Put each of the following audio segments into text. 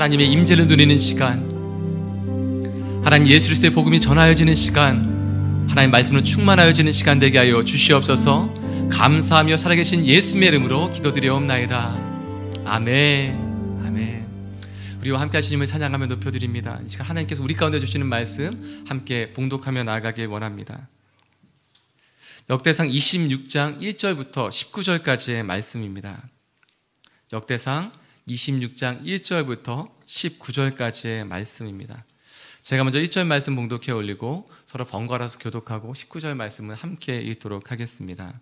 하나님의 임재를 누리는 시간, 하나님 예수 그리스도의 복음이 전하여지는 시간, 하나님 말씀으로 충만하여지는 시간 되게 하여 주시옵소서. 감사하며 살아계신 예수님의 이름으로 기도드리옵나이다. 아멘. 아멘. 우리와 함께 하신 주님을 찬양하며 높여드립니다. 이 시간 하나님께서 우리 가운데 주시는 말씀 함께 봉독하며 나아가길 원합니다. 역대상 26장 1절부터 19절까지의 말씀입니다. 역대상 26장 1절부터 19절까지의 말씀입니다. 제가 먼저 1절 말씀 봉독해 올리고 서로 번갈아서 교독하고 19절 말씀을 함께 읽도록 하겠습니다.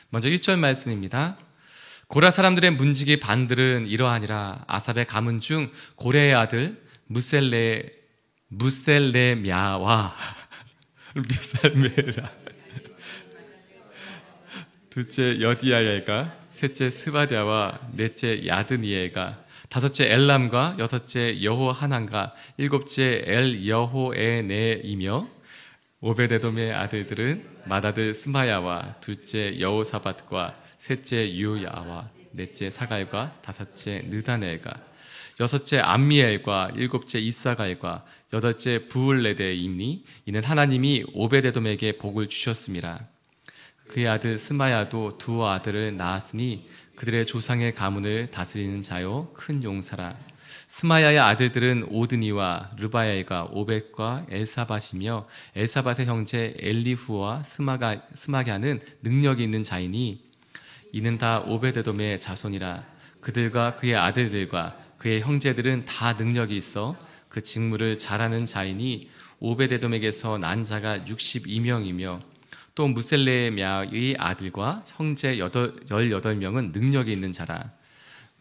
먼저 1절 말씀입니다. 고라 사람들의 문지기 반들은 이러하니라. 아삽의 가문 중 고레의 아들 무셀레мя와 무셀메라, 둘째 여디야엘과 셋째 스바랴와 넷째 야드니엘과 다섯째 엘람과 여섯째 여호하난과 일곱째 엘여호에네이며 오베데돔의 아들들은 맏아들 스마야와 둘째 여호사밧과 셋째 유야와 넷째 사갈과 다섯째 느다넬과 여섯째 암미엘과 일곱째 이사갈과 여덟째 부울레데이니 이는 하나님이 오베데돔에게 복을 주셨습니다. 그의 아들 스마야도 두 아들을 낳았으니 그들의 조상의 가문을 다스리는 자요 큰 용사라. 스마야의 아들들은 오드니와 르바엘과 오벳과 엘사밧이며 엘사밧의 형제 엘리후와 스마갸는 능력이 있는 자이니 이는 다 오베데돔의 자손이라. 그들과 그의 아들들과 그의 형제들은 다 능력이 있어 그 직무를 잘하는 자이니 오베데돔에게서 난 자가 62명이며 또 무셀레мя의 아들과 형제 18명은 능력이 있는 자라.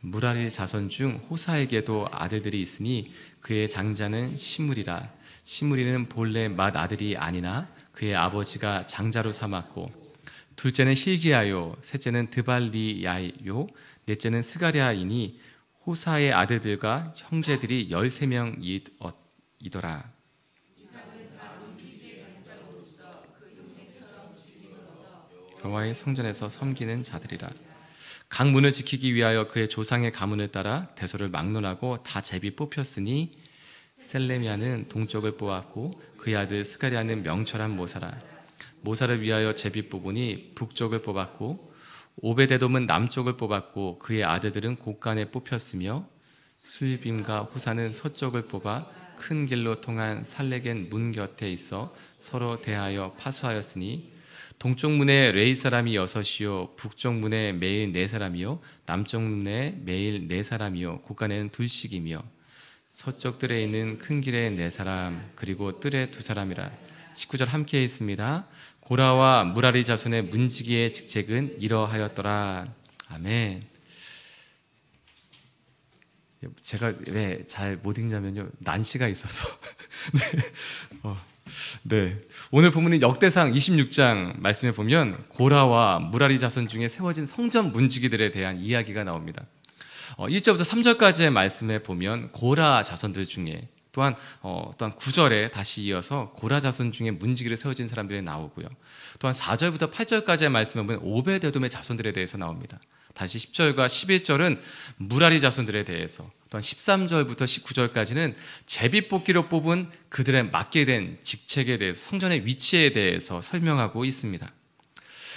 무라리 자손 중 호사에게도 아들들이 있으니 그의 장자는 시므리라. 시므리는 본래 맏아들이 아니나 그의 아버지가 장자로 삼았고 둘째는 힐기야요 셋째는 드발리야요 넷째는 스가랴이니 호사의 아들들과 형제들이 13명이더라. 여호와의 성전에서 섬기는 자들이라. 각 문을 지키기 위하여 그의 조상의 가문을 따라 대소를 막론하고 다 제비 뽑혔으니 셀레미야는 동쪽을 뽑았고 그의 아들 스가랴는 명철한 모사라. 모사를 위하여 제비 뽑으니 북쪽을 뽑았고 오베데돔은 남쪽을 뽑았고 그의 아들들은 곳간에 뽑혔으며 수입임과 호사는 서쪽을 뽑아 큰 길로 통한 살레겐 문 곁에 있어 서로 대하여 파수하였으니 동쪽 문에 레이 사람이 6이요 북쪽 문에 매일 4사람이요 남쪽 문에 매일 4사람이요 곳간에는 둘씩이며 서쪽 뜰에 있는 큰 길에 4사람 그리고 뜰에 2사람이라. 19절 함께 있습니다. 고라와 무라리 자손의 문지기의 직책은 이러하였더라. 아멘. 제가 왜 잘 못 읽냐면요 난시가 있어서 네. 오늘 본문인 역대상 26장 말씀에 보면 고라와 무라리 자손 중에 세워진 성전 문지기들에 대한 이야기가 나옵니다. 1절부터 3절까지의 말씀에 보면 고라 자손들 중에 또한 9절에 다시 이어서 고라 자손 중에 문지기를 세워진 사람들이 나오고요. 또한 4절부터 8절까지의 말씀에 보면 오베데돔의 자손들에 대해서 나옵니다. 다시 10절과 11절은 무라리 자손들에 대해서, 또한 13절부터 19절까지는 제비뽑기로 뽑은 그들의 맡게 된 직책에 대해서, 성전의 위치에 대해서 설명하고 있습니다.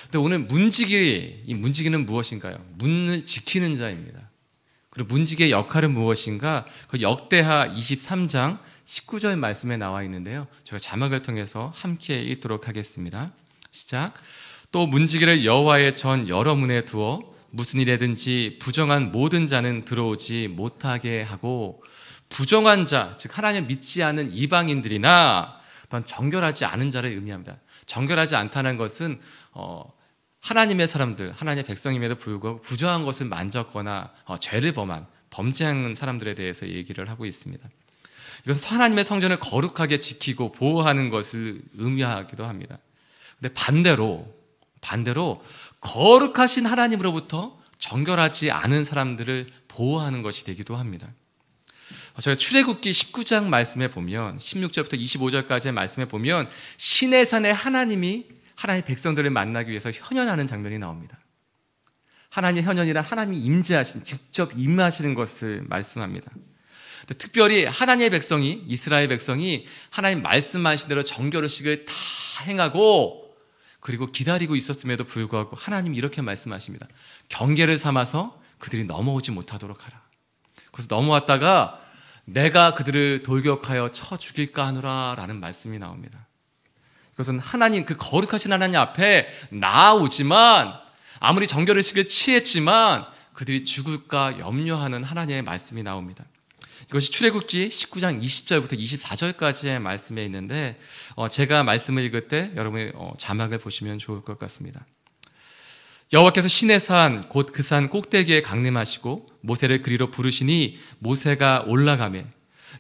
근데 오늘 이 문지기는 무엇인가요? 문을 지키는 자입니다. 그리고 문지기의 역할은 무엇인가? 그 역대하 23장 19절 말씀에 나와 있는데요. 제가 자막을 통해서 함께 읽도록 하겠습니다. 시작. 또 문지기를 여호와의 전 여러 문에 두어 무슨 일에든지 부정한 모든 자는 들어오지 못하게 하고, 부정한 자, 즉 하나님 믿지 않는 이방인들이나 또한 정결하지 않은 자를 의미합니다. 정결하지 않다는 것은 하나님의 사람들, 하나님의 백성임에도 불구하고 부정한 것을 만졌거나 죄를 범죄한 사람들에 대해서 얘기를 하고 있습니다. 이것은 하나님의 성전을 거룩하게 지키고 보호하는 것을 의미하기도 합니다. 근데 반대로 거룩하신 하나님으로부터 정결하지 않은 사람들을 보호하는 것이 되기도 합니다. 저희가 출애굽기 19장 말씀에 보면 16절부터 25절까지의 말씀에 보면 시내산에 하나님의 백성들을 만나기 위해서 현현하는 장면이 나옵니다. 하나님의 현현이란 하나님이 임재하신, 직접 임하시는 것을 말씀합니다. 특별히 하나님의 백성이, 이스라엘 백성이 하나님 말씀하신 대로 정결의식을 다 행하고 그리고 기다리고 있었음에도 불구하고 하나님이 이렇게 말씀하십니다. 경계를 삼아서 그들이 넘어오지 못하도록 하라. 그래서 넘어왔다가 내가 그들을 돌격하여 쳐 죽일까 하노라 라는 말씀이 나옵니다. 그것은 하나님, 그 거룩하신 하나님 앞에 나아오지만 아무리 정결의식을 취했지만 그들이 죽을까 염려하는 하나님의 말씀이 나옵니다. 이것이 출애굽기 19장 20절부터 24절까지의 말씀에 있는데 제가 말씀을 읽을 때 여러분이 자막을 보시면 좋을 것 같습니다. 여호와께서 시내산 곧 그 산 꼭대기에 강림하시고 모세를 그리로 부르시니 모세가 올라가매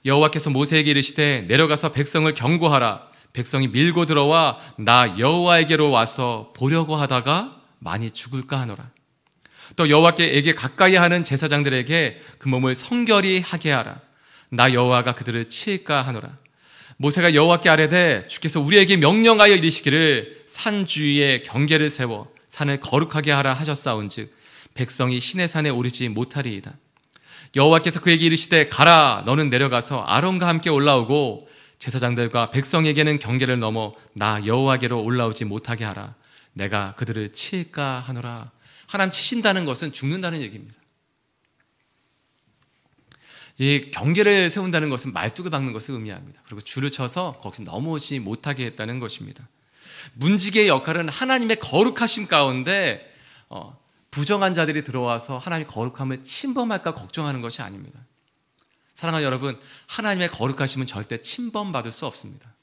여호와께서 모세에게 이르시되 내려가서 백성을 경고하라. 백성이 밀고 들어와 나 여호와에게로 와서 보려고 하다가 많이 죽을까 하노라. 또 여호와께에게 가까이 하는 제사장들에게 그 몸을 성결히 하게 하라. 나 여호와가 그들을 치일까 하노라. 모세가 여호와께 아뢰되 주께서 우리에게 명령하여 이르시기를 산 주위에 경계를 세워 산을 거룩하게 하라 하셨사온즉 백성이 시내산에 오르지 못하리이다. 여호와께서 그에게 이르시되 가라. 너는 내려가서 아론과 함께 올라오고 제사장들과 백성에게는 경계를 넘어 나 여호와께로 올라오지 못하게 하라. 내가 그들을 치일까 하노라. 하나님 치신다는 것은 죽는다는 얘기입니다. 이 경계를 세운다는 것은 말뚝을 박는 것을 의미합니다. 그리고 줄을 쳐서 거기서 넘어오지 못하게 했다는 것입니다. 문지기의 역할은 하나님의 거룩하심 가운데 부정한 자들이 들어와서 하나님의 거룩함을 침범할까 걱정하는 것이 아닙니다. 사랑하는 여러분, 하나님의 거룩하심은 절대 침범받을 수 없습니다.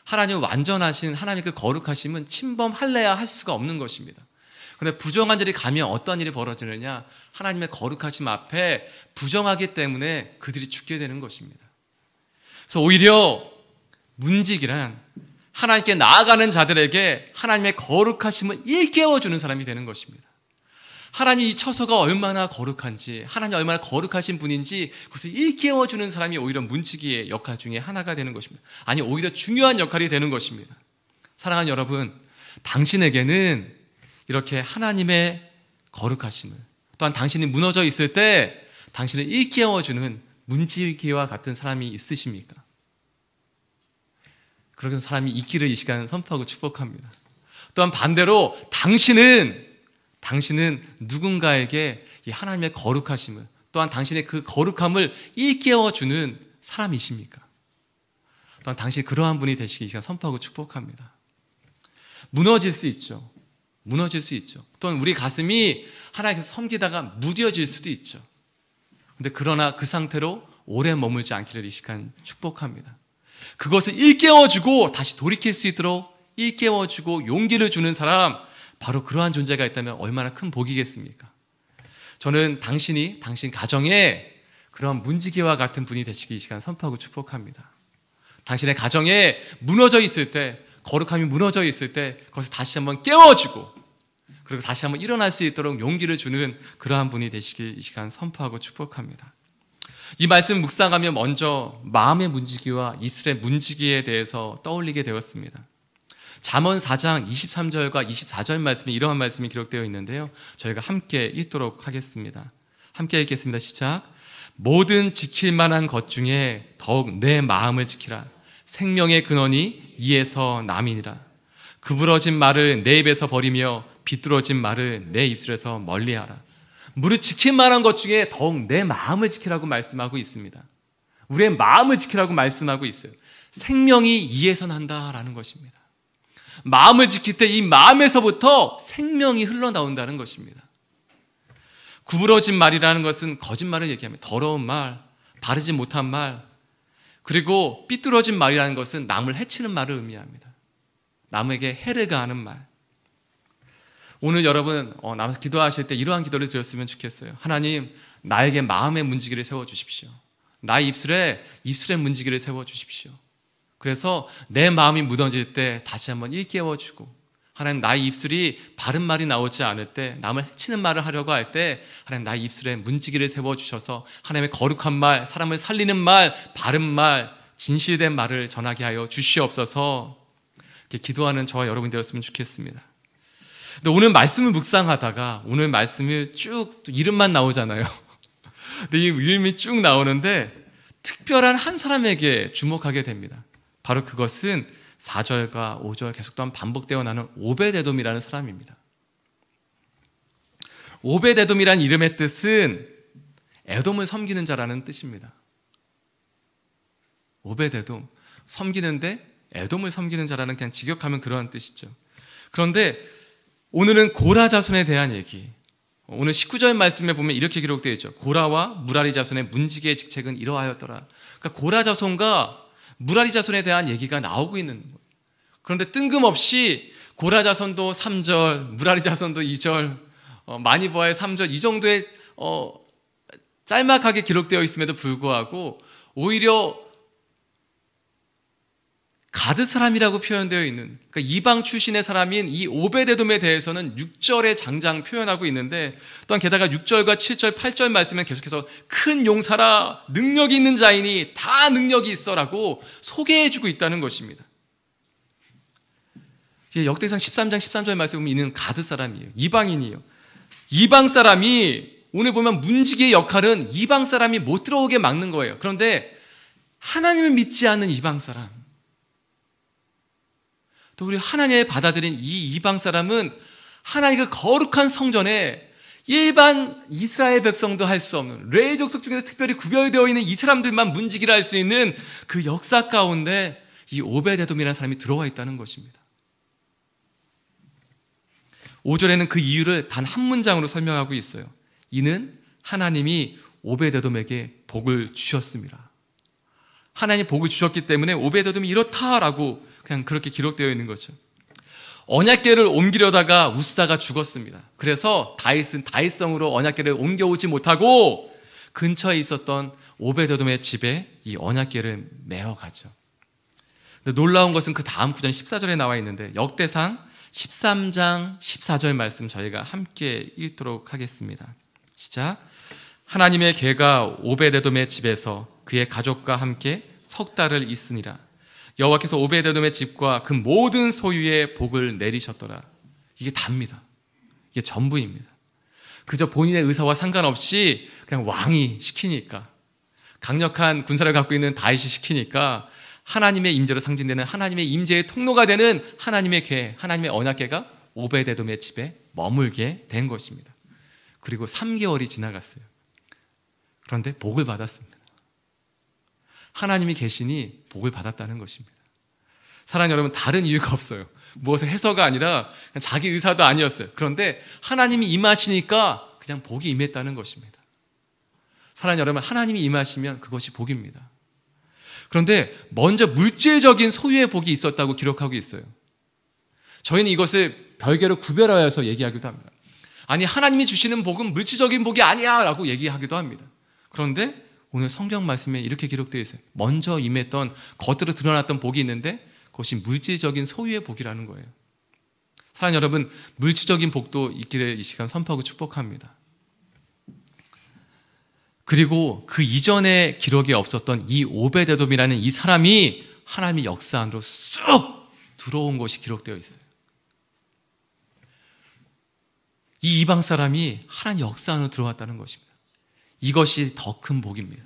하나님 완전하신 하나님의 그 거룩하심은 침범할래야 할 수가 없는 것입니다. 그런데 부정한 자들이 가면 어떤 일이 벌어지느냐? 하나님의 거룩하심 앞에 부정하기 때문에 그들이 죽게 되는 것입니다. 그래서 오히려 문지기란 하나님께 나아가는 자들에게 하나님의 거룩하심을 일깨워주는 사람이 되는 것입니다. 하나님 이 처소가 얼마나 거룩한지, 하나님 얼마나 거룩하신 분인지 그것을 일깨워주는 사람이 오히려 문지기의 역할 중에 하나가 되는 것입니다. 아니, 오히려 중요한 역할이 되는 것입니다. 사랑하는 여러분, 당신에게는 이렇게 하나님의 거룩하심을, 또한 당신이 무너져 있을 때 당신을 일깨워주는 문지기와 같은 사람이 있으십니까? 그런 사람이 있기를 이 시간 선포하고 축복합니다. 또한 반대로 당신은 누군가에게 이 하나님의 거룩하심을, 또한 당신의 그 거룩함을 일깨워주는 사람이십니까? 또한 당신이 그러한 분이 되시기 이 시간 선포하고 축복합니다. 무너질 수 있죠. 무너질 수 있죠. 또한 우리 가슴이 하나님께서 섬기다가 무뎌질 수도 있죠. 그런데 그러나 그 상태로 오래 머물지 않기를 이 시간 축복합니다. 그것을 일깨워주고 다시 돌이킬 수 있도록 일깨워주고 용기를 주는 사람, 바로 그러한 존재가 있다면 얼마나 큰 복이겠습니까? 저는 당신 가정에 그런 문지기와 같은 분이 되시기 이 시간 선포하고 축복합니다. 당신의 가정에 무너져 있을 때, 거룩함이 무너져 있을 때 그것을 다시 한번 깨워주고 그리고 다시 한번 일어날 수 있도록 용기를 주는 그러한 분이 되시길 이 시간 선포하고 축복합니다. 이 말씀 묵상하며 먼저 마음의 문지기와 입술의 문지기에 대해서 떠올리게 되었습니다. 잠언 4장 23절과 24절 말씀에 이러한 말씀이 기록되어 있는데요, 저희가 함께 읽도록 하겠습니다. 함께 읽겠습니다. 시작. 모든 지킬 만한 것 중에 더욱 내 마음을 지키라. 생명의 근원이 이에서 남이니라. 그부러진 말을 내 입에서 버리며 비뚤어진 말을 내 입술에서 멀리하라. 무릇 지킬 만한 것 중에 더욱 내 마음을 지키라고 말씀하고 있습니다. 우리의 마음을 지키라고 말씀하고 있어요. 생명이 이에서 난다라는 것입니다. 마음을 지킬 때 이 마음에서부터 생명이 흘러나온다는 것입니다. 구부러진 말이라는 것은 거짓말을 얘기합니다. 더러운 말, 바르지 못한 말, 그리고 삐뚤어진 말이라는 것은 남을 해치는 말을 의미합니다. 남에게 해를 가하는 말. 오늘 여러분 기도하실 때 이러한 기도를 드렸으면 좋겠어요. 하나님, 나에게 마음의 문지기를 세워주십시오. 나의 입술에 문지기를 세워주십시오. 그래서 내 마음이 무너질 때 다시 한번 일깨워주고, 하나님, 나의 입술이 바른 말이 나오지 않을 때, 남을 해치는 말을 하려고 할 때 하나님, 나의 입술에 문지기를 세워주셔서 하나님의 거룩한 말, 사람을 살리는 말, 바른 말, 진실된 말을 전하게 하여 주시옵소서. 이렇게 기도하는 저와 여러분이 되었으면 좋겠습니다. 근데 오늘 말씀을 묵상하다가 오늘 말씀을 쭉 이름만 나오잖아요. 근데 이 이름이 쭉 나오는데 특별한 한 사람에게 주목하게 됩니다. 바로 그것은 4절과 5절 계속 또 반복되어 나는 오벳에돔이라는 사람입니다. 오벳에돔이라는 이름의 뜻은 에돔을 섬기는 자라는 뜻입니다. 오벳에돔, 섬기는데 에돔을 섬기는 자라는, 그냥 직역하면 그러한 뜻이죠. 그런데 오늘은 고라 자손에 대한 얘기, 오늘 19절 말씀에 보면 이렇게 기록되어 있죠. 고라와 무라리 자손의 문지기의 직책은 이러하였더라. 그러니까 고라 자손과 무라리 자손에 대한 얘기가 나오고 있는 거예요. 그런데 뜬금없이 고라 자손도 3절, 무라리 자손도 2절, 마니보아의 3절, 이 정도의 짤막하게 기록되어 있음에도 불구하고 오히려 가드 사람이라고 표현되어 있는, 그러니까 이방 출신의 사람인 이 오벳에돔에 대해서는 6절에 장장 표현하고 있는데, 또한 게다가 6절과 7절, 8절 말씀은 계속해서 큰 용사라, 능력이 있는 자이니 다 능력이 있어라고 소개해주고 있다는 것입니다. 역대상 13장 13절 말씀에 보면 이는 가드 사람이에요. 이방인이에요. 이방 사람이, 오늘 보면 문지기의 역할은 이방 사람이 못 들어오게 막는 거예요. 그런데 하나님을 믿지 않는 이방 사람, 또 우리 하나님을 받아들인 이 이방 사람은 하나님의 거룩한 성전에 일반 이스라엘 백성도 할 수 없는, 레위 족속 중에서 특별히 구별되어 있는 이 사람들만 문지기를 할 수 있는 그 역사 가운데 이 오벳에돔이라는 사람이 들어와 있다는 것입니다. 5절에는 그 이유를 단 한 문장으로 설명하고 있어요. 이는 하나님이 오벳에돔에게 복을 주셨습니다. 하나님이 복을 주셨기 때문에 오벳에돔이 이렇다라고 그냥 그렇게 기록되어 있는 거죠. 언약궤를 옮기려다가 우사가 죽었습니다. 그래서 다윗은 다윗성으로 언약궤를 옮겨오지 못하고 근처에 있었던 오벳에돔의 집에 이 언약궤를 메어가죠. 근데 놀라운 것은 그 다음 구절 14절에 나와 있는데, 역대상 13장 14절 말씀 저희가 함께 읽도록 하겠습니다. 시작. 하나님의 궤가 오벳에돔의 집에서 그의 가족과 함께 석 달을 있으니라. 여호와께서 오벳에돔의 집과 그 모든 소유에 복을 내리셨더라. 이게 답니다. 이게 전부입니다. 그저 본인의 의사와 상관없이 그냥 왕이 시키니까, 강력한 군사를 갖고 있는 다윗이 시키니까 하나님의 임재로 상징되는, 하나님의 임재의 통로가 되는 하나님의 궤, 하나님의 언약궤가 오벳에돔의 집에 머물게 된 것입니다. 그리고 3개월이 지나갔어요. 그런데 복을 받았습니다. 하나님이 계시니 복을 받았다는 것입니다. 사랑하는 여러분, 다른 이유가 없어요. 무엇을 해서가 아니라 그냥 자기 의사도 아니었어요. 그런데 하나님이 임하시니까 그냥 복이 임했다는 것입니다. 사랑하는 여러분, 하나님이 임하시면 그것이 복입니다. 그런데 먼저 물질적인 소유의 복이 있었다고 기록하고 있어요. 저희는 이것을 별개로 구별하여서 얘기하기도 합니다. 아니, 하나님이 주시는 복은 물질적인 복이 아니야 라고 얘기하기도 합니다. 그런데 오늘 성경 말씀에 이렇게 기록되어 있어요. 먼저 임했던, 겉으로 드러났던 복이 있는데 그것이 물질적인 소유의 복이라는 거예요. 사랑하는 여러분, 물질적인 복도 있기를 이 시간 선포하고 축복합니다. 그리고 그 이전에 기록이 없었던 이 오벳에돔이라는 이 사람이 하나님의 역사 안으로 쑥 들어온 것이 기록되어 있어요. 이 이방 사람이 하나님 역사 안으로 들어왔다는 것입니다. 이것이 더 큰 복입니다.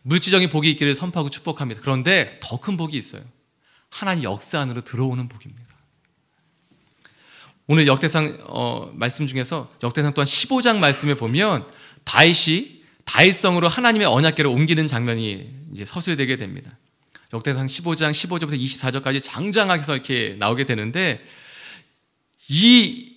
물질적인 복이 있기를 선포하고 축복합니다. 그런데 더 큰 복이 있어요. 하나님 역사 안으로 들어오는 복입니다. 오늘 역대상 말씀 중에서 역대상 또한 15장 말씀에 보면 다윗이 다윗성으로 하나님의 언약궤를 옮기는 장면이 이제 서술되게 됩니다. 역대상 15장 15절부터 24절까지 장장하게 이렇게 나오게 되는데, 이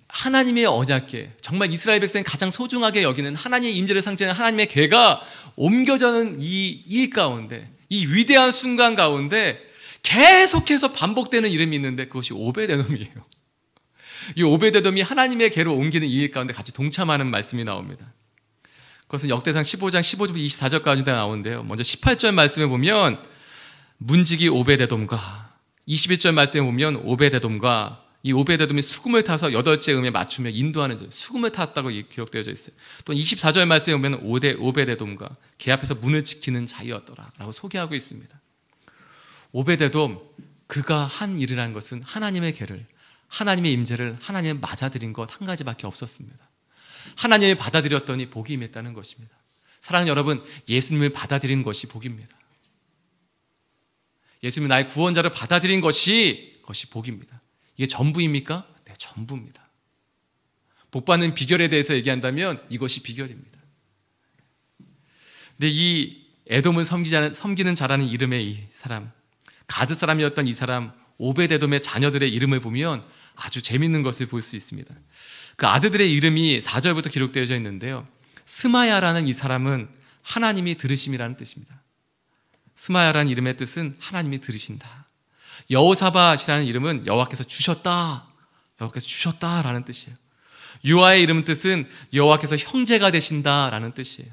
하나님의 언약궤, 정말 이스라엘 백성이 가장 소중하게 여기는 하나님의 임재를 상징하는 하나님의 궤가 옮겨져는 이 일 가운데, 이 위대한 순간 가운데 계속해서 반복되는 이름이 있는데 그것이 오벳에돔이에요. 이 오벳에돔이 하나님의 궤로 옮기는 이 일 가운데 같이 동참하는 말씀이 나옵니다. 그것은 역대상 15장 15절부터 24절까지 나오는데요. 먼저 18절 말씀에 보면 문지기 오벳에돔과, 21절 말씀에 보면 오벳에돔과, 이 오벳에돔이 수금을 타서 8째 음에 맞추며 인도하는, 수금을 탔다고 기록되어 있어요. 또 24절 말씀에 보면 오벳에돔과 궤 앞에서 문을 지키는 자였더라 라고 소개하고 있습니다. 오벳에돔, 그가 한 일이라는 것은 하나님의 궤를, 하나님의 임재를 하나님의 맞아들인 것 한 가지밖에 없었습니다. 하나님을 받아들였더니 복이 임했다는 것입니다. 사랑하는 여러분, 예수님을 받아들인 것이 복입니다. 예수님이 나의 구원자를 받아들인 것이 복입니다. 이게 전부입니까? 네, 전부입니다. 복받는 비결에 대해서 얘기한다면 이것이 비결입니다. 근데 이 에돔을 섬기는 자라는 이름의 이 사람, 가드 사람이었던 이 사람 오벳에돔의 자녀들의 이름을 보면 아주 재밌는 것을 볼 수 있습니다. 그 아들들의 이름이 4절부터 기록되어져 있는데요, 스마야라는 이 사람은 하나님이 들으심이라는 뜻입니다. 스마야라는 이름의 뜻은 하나님이 들으신다. 여호사밧이라는 이름은 여호와께서 주셨다, 여호와께서 주셨다라는 뜻이에요. 유아의 이름 뜻은 여호와께서 형제가 되신다라는 뜻이에요.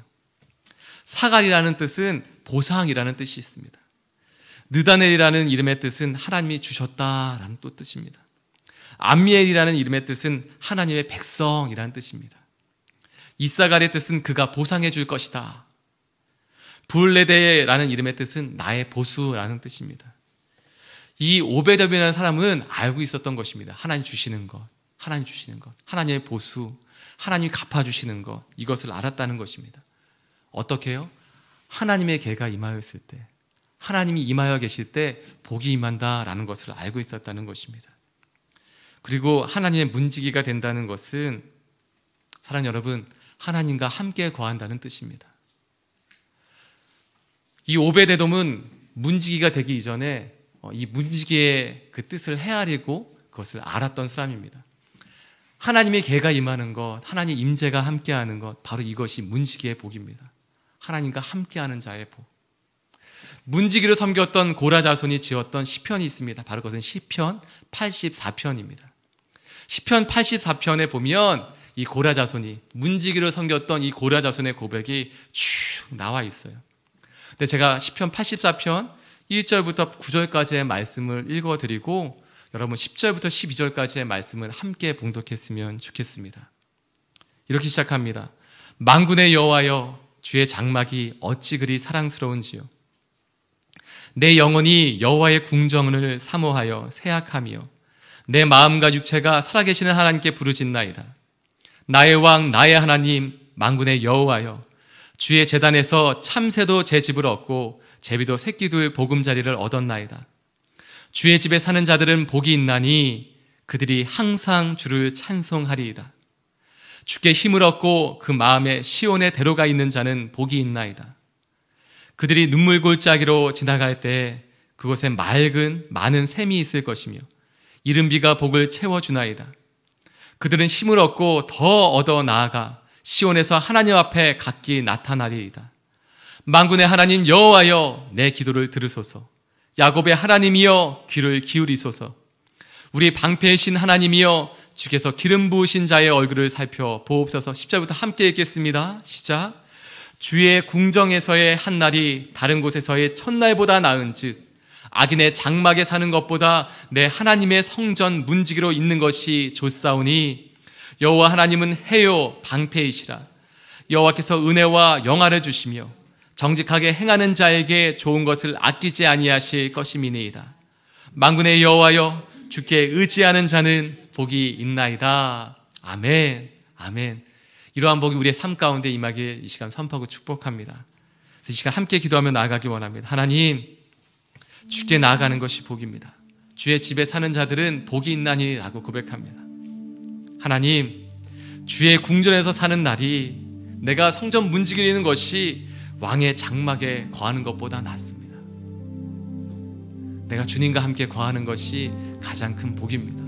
사갈이라는 뜻은 보상이라는 뜻이 있습니다. 느다넬이라는 이름의 뜻은 하나님이 주셨다라는 또 뜻입니다. 암미엘이라는 이름의 뜻은 하나님의 백성이라는 뜻입니다. 이사갈의 뜻은 그가 보상해 줄 것이다. 불레데라는 이름의 뜻은 나의 보수라는 뜻입니다. 이 오베데돔이라는 사람은 알고 있었던 것입니다. 하나님 주시는 것, 하나님 주시는 것, 하나님의 보수, 하나님이 갚아주시는 것, 이것을 알았다는 것입니다. 어떻게 해요? 하나님의 계가 임하였을 때, 하나님이 임하여 계실 때 복이 임한다라는 것을 알고 있었다는 것입니다. 그리고 하나님의 문지기가 된다는 것은, 사랑하는 여러분, 하나님과 함께 거한다는 뜻입니다. 이 오베데돔은 문지기가 되기 이전에 이 문지기의 그 뜻을 헤아리고 그것을 알았던 사람입니다. 하나님의 계가 임하는 것, 하나님의 임재가 함께하는 것, 바로 이것이 문지기의 복입니다. 하나님과 함께하는 자의 복. 문지기로 섬겼던 고라 자손이 지었던 시편이 있습니다. 바로 그것은 시편 84편입니다. 시편 84편에 보면 이 고라 자손이, 문지기로 섬겼던 이 고라 자손의 고백이 쭉 나와 있어요. 근데 제가 시편 84편 1절부터 9절까지의 말씀을 읽어드리고 여러분 10절부터 12절까지의 말씀을 함께 봉독했으면 좋겠습니다. 이렇게 시작합니다. 만군의 여호와여, 주의 장막이 어찌 그리 사랑스러운지요. 내 영혼이 여호와의 궁정을 사모하여 새약하며 내 마음과 육체가 살아계시는 하나님께 부르짖나이다. 나의 왕, 나의 하나님, 만군의 여호와여, 주의 제단에서 참새도 제 집을 얻고 제비도 새끼들 보금자리를 얻었나이다. 주의 집에 사는 자들은 복이 있나니 그들이 항상 주를 찬송하리이다. 주께 힘을 얻고 그 마음에 시온의 대로가 있는 자는 복이 있나이다. 그들이 눈물 골짜기로 지나갈 때 그곳에 맑은 많은 샘이 있을 것이며 이른 비가 복을 채워주나이다. 그들은 힘을 얻고 더 얻어 나아가 시온에서 하나님 앞에 각기 나타나리이다. 만군의 하나님 여호와여, 내 기도를 들으소서. 야곱의 하나님이여, 귀를 기울이소서. 우리 방패이신 하나님이여, 주께서 기름 부으신 자의 얼굴을 살펴 보옵소서. 10절부터 함께 읽겠습니다. 시작. 주의 궁정에서의 한 날이 다른 곳에서의 첫날보다 나은즉 악인의 장막에 사는 것보다 내 하나님의 성전 문지기로 있는 것이 좋사오니 여호와 하나님은 해요 방패이시라. 여호와께서 은혜와 영화를 주시며 정직하게 행하는 자에게 좋은 것을 아끼지 아니하실 것임이니이다. 만군의 여호와여, 주께 의지하는 자는 복이 있나이다. 아멘, 아멘. 이러한 복이 우리의 삶 가운데 임하기를 이 시간 선포하고 축복합니다. 그래서 이 시간 함께 기도하며 나아가기 원합니다. 하나님, 주께 나아가는 것이 복입니다. 주의 집에 사는 자들은 복이 있나니라고 고백합니다. 하나님, 주의 궁전에서 사는 날이 내가 성전 문지기를 있는 것이 왕의 장막에 거하는 것보다 낫습니다. 내가 주님과 함께 거하는 것이 가장 큰 복입니다.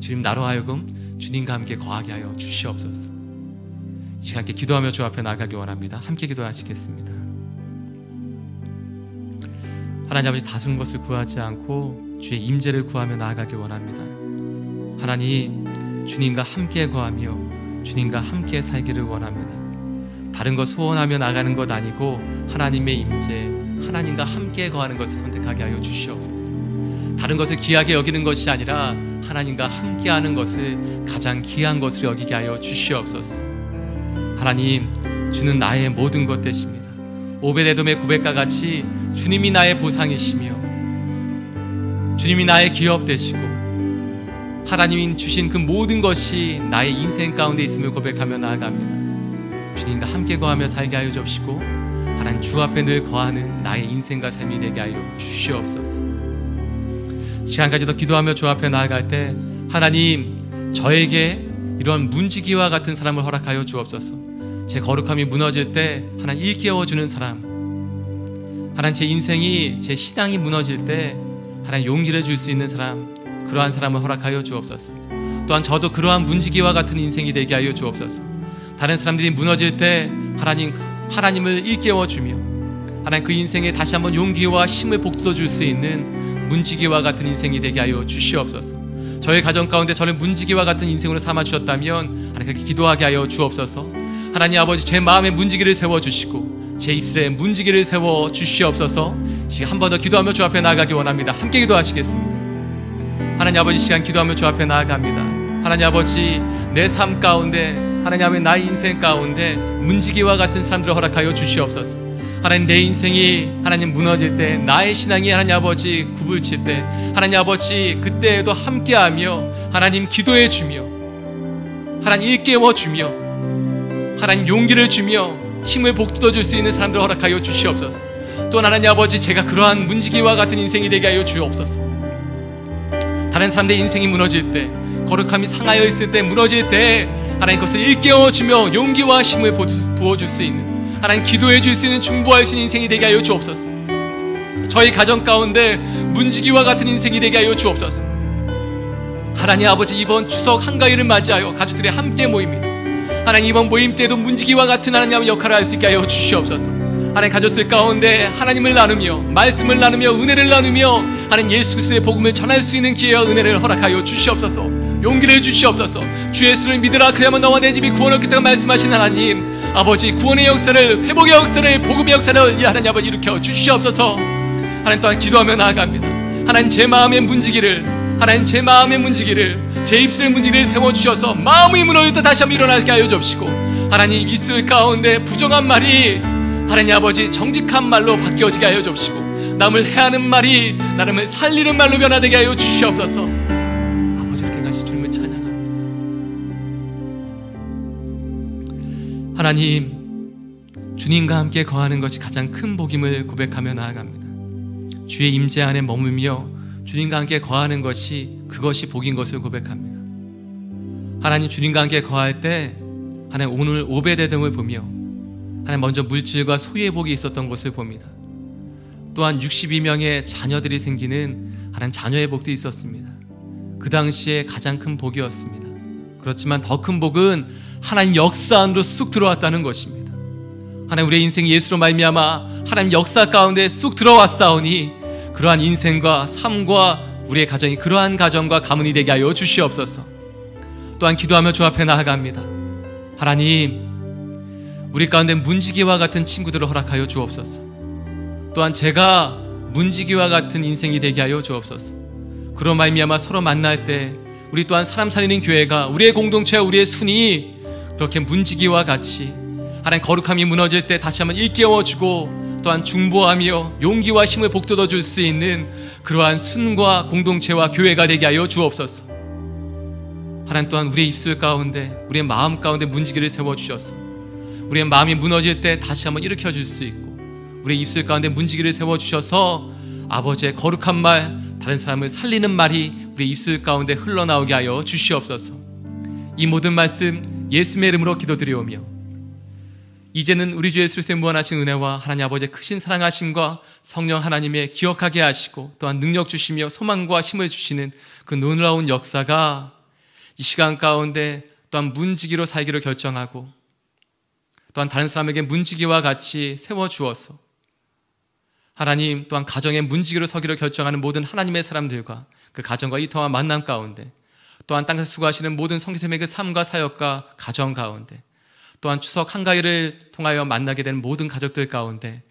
주님, 나로 하여금 주님과 함께 거하게 하여 주시옵소서. 이 시간 함께 기도하며 주 앞에 나아가기 원합니다. 함께 기도하시겠습니다. 하나님 아버지, 다른 것을 구하지 않고 주의 임재를 구하며 나아가기 원합니다. 하나님, 주님과 함께 거하며 주님과 함께 살기를 원합니다. 다른 것 소원하며 나가는 것 아니고 하나님의 임재, 하나님과 함께 거하는 것을 선택하게 하여 주시옵소서. 다른 것을 귀하게 여기는 것이 아니라 하나님과 함께하는 것을 가장 귀한 것으로 여기게 하여 주시옵소서. 하나님, 주는 나의 모든 것 되십니다. 오베데돔의 고백과 같이 주님이 나의 보상이시며 주님이 나의 기업 되시고 하나님이 주신 그 모든 것이 나의 인생 가운데 있음을 고백하며 나아갑니다. 주님과 함께 거하며 살게 하여 주시고 하나님 주 앞에 늘 거하는 나의 인생과 삶이 되게 하여 주시옵소서. 시간까지도 기도하며 주 앞에 나아갈 때 하나님, 저에게 이런 문지기와 같은 사람을 허락하여 주옵소서. 제 거룩함이 무너질 때 하나님 일깨워주는 사람, 하나님 제 인생이, 제 신앙이 무너질 때 하나님 용기를 줄 수 있는 사람, 그러한 사람을 허락하여 주옵소서. 또한 저도 그러한 문지기와 같은 인생이 되게 하여 주옵소서. 다른 사람들이 무너질 때 하나님을 일깨워주며 하나님 그 인생에 다시 한번 용기와 힘을 북돋아줄 수 있는 문지기와 같은 인생이 되게 하여 주시옵소서. 저의 가정 가운데 저를 문지기와 같은 인생으로 삼아주셨다면 하나님 그렇게 기도하게 하여 주옵소서. 하나님 아버지, 제 마음에 문지기를 세워주시고 제 입술에 문지기를 세워주시옵소서. 한 번 더 기도하며 주 앞에 나아가기 원합니다. 함께 기도하시겠습니다. 하나님 아버지, 시간 기도하며 주 앞에 나아갑니다. 하나님 아버지, 내 삶 가운데, 하나님 아버지, 나의 인생 가운데 문지기와 같은 사람들을 허락하여 주시옵소서. 하나님, 내 인생이 하나님 무너질 때, 나의 신앙이 하나님 아버지 구불칠 때, 하나님 아버지 그때에도 함께하며 하나님 기도해 주며 하나님 일깨워 주며 하나님 용기를 주며 힘을 북돋아 줄 수 있는 사람들을 허락하여 주시옵소서. 또한 하나님 아버지, 제가 그러한 문지기와 같은 인생이 되게 하여 주옵소서. 다른 사람들의 인생이 무너질 때, 거룩함이 상하여 있을 때, 무너질 때 하나님 그것을 일깨워 주며 용기와 힘을 부어줄 수 있는, 하나님 기도해 줄 수 있는, 중보할 수 있는 인생이 되게 하여 주옵소서. 저희 가정 가운데 문지기와 같은 인생이 되게 하여 주옵소서. 하나님 아버지, 이번 추석 한가위를 맞이하여 가족들이 함께 모입니다. 하나님, 이번 모임 때도 문지기와 같은 하나님 역할을 할 수 있게 하여 주시옵소서. 하나님, 가족들 가운데 하나님을 나누며 말씀을 나누며 은혜를 나누며 하나님 예수 그리스도의 복음을 전할 수 있는 기회와 은혜를 허락하여 주시옵소서. 용기를 주시옵소서. 주 예수를 믿으라, 그래야만 너와 내 집이 구원 얻겠다고 말씀하신 하나님 아버지, 구원의 역사를, 회복의 역사를, 복음의 역사를 하나님 아버지 일으켜 주시옵소서. 하나님, 또한 기도하며 나아갑니다. 하나님, 제 마음의 문지기를, 하나님 제 마음의 문지기를, 제 입술의 문지기를 세워주셔서 마음이 무너질 때 다시 한번 일어나게 하여 주옵시고, 하나님 입술 가운데 부정한 말이 하나님 아버지 정직한 말로 바뀌어지게 하여 주옵시고, 남을 해하는 말이 나를 살리는 말로 변화되게 하여 주시옵소서. 아버지, 이렇게 같이 주님을 찬양합니다. 하나님, 주님과 함께 거하는 것이 가장 큰 복임을 고백하며 나아갑니다. 주의 임재 안에 머물며 주님과 함께 거하는 것이, 그것이 복인 것을 고백합니다. 하나님, 주님과 함께 거할 때 하나님 오늘 오베데돔을 보며 하나님 먼저 물질과 소유의 복이 있었던 것을 봅니다. 또한 62명의 자녀들이 생기는 하나님 자녀의 복도 있었습니다. 그 당시에 가장 큰 복이었습니다. 그렇지만 더 큰 복은 하나님 역사 안으로 쑥 들어왔다는 것입니다. 하나님, 우리의 인생이 예수로 말미암아 하나님 역사 가운데 쑥 들어왔사오니 그러한 인생과 삶과 우리의 가정이 그러한 가정과 가문이 되게 하여 주시옵소서. 또한 기도하며 주 앞에 나아갑니다. 하나님, 우리 가운데 문지기와 같은 친구들을 허락하여 주옵소서. 또한 제가 문지기와 같은 인생이 되게 하여 주옵소서. 그런 말미암아 서로 만날 때 우리 또한 사람 살리는 교회가, 우리의 공동체와 우리의 순이 그렇게 문지기와 같이 하나님 거룩함이 무너질 때 다시 한번 일깨워주고, 또한 중보하며 용기와 힘을 북돋아 줄 수 있는 그러한 순과 공동체와 교회가 되게 하여 주옵소서. 하나님, 또한 우리의 입술 가운데, 우리의 마음 가운데 문지기를 세워주셔서 우리의 마음이 무너질 때 다시 한번 일으켜 줄 수 있고, 우리의 입술 가운데 문지기를 세워주셔서 아버지의 거룩한 말, 다른 사람을 살리는 말이 우리의 입술 가운데 흘러나오게 하여 주시옵소서. 이 모든 말씀 예수님의 이름으로 기도드리오며, 이제는 우리 주 예수 그리스도의 무한하신 은혜와 하나님 아버지의 크신 사랑하심과 성령 하나님의 기억하게 하시고 또한 능력 주시며 소망과 힘을 주시는 그 놀라운 역사가 이 시간 가운데 또한 문지기로 살기로 결정하고, 또한 다른 사람에게 문지기와 같이 세워주어서 하나님, 또한 가정의 문지기로 서기로 결정하는 모든 하나님의 사람들과 그 가정과 이 통한 만남 가운데, 또한 땅에서 수고하시는 모든 성도님의 그 삶과 사역과 가정 가운데, 또한 추석 한가위를 통하여 만나게 되는 모든 가족들 가운데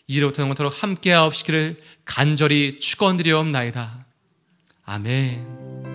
이제로부터 영원토록 함께하옵시기를 간절히 축원드리옵나이다. 아멘.